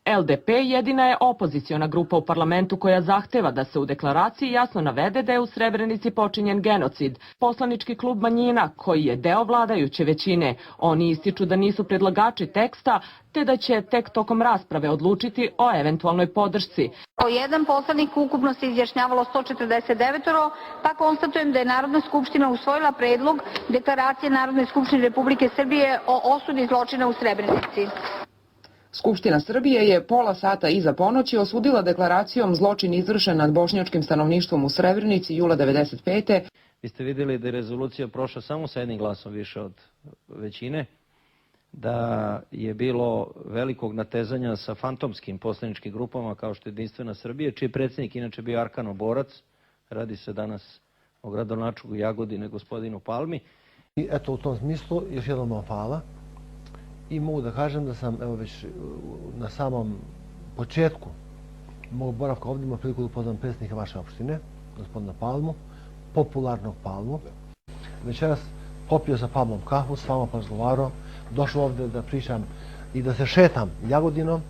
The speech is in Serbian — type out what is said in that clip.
LDP jedina je opoziciona grupa u parlamentu koja zahteva da se u deklaraciji jasno navede da je u Srebrenici počinjen genocid. Poslanički klub Manjina, koji je deo vladajuće većine, oni ističu da nisu predlagači teksta, te da će tek tokom rasprave odlučiti o eventualnoj podršci. O jedan poslanik ukupno se izjašnjavalo 149, pa konstatujem da je Narodna skupština usvojila predlog deklaracije Narodne skupštine Republike Srbije o osudi zločina u Srebrenici. Skupština Srbije je pola sata iza ponoći osudila deklaracijom zločin izvršen nad bošnjačkim stanovništvom u Srebrenici jula 1995. Vi ste vidjeli da je rezolucija prošla samo sa jednim glasom više od većine, da je bilo velikog natezanja sa fantomskim poslaničkim grupama kao što je Jedinstvena Srbija, čiji je predsjednik inače bio Arkano Borac, radi se danas o gradonačelniku Jagodine, gospodinu Palmi. I eto, u tom smislu još jednom vam hvala i mogu da kažem da sam evo već na samom početku mog boravka ovdje imao priliku da upoznam predsjednika vaše opštine, gospodina Palmu, popularnog Palmu. Večeras popio sa Palmom kafu, s vama porazgovarao, došao ovdje da pričam i da se šetam Jagodinom,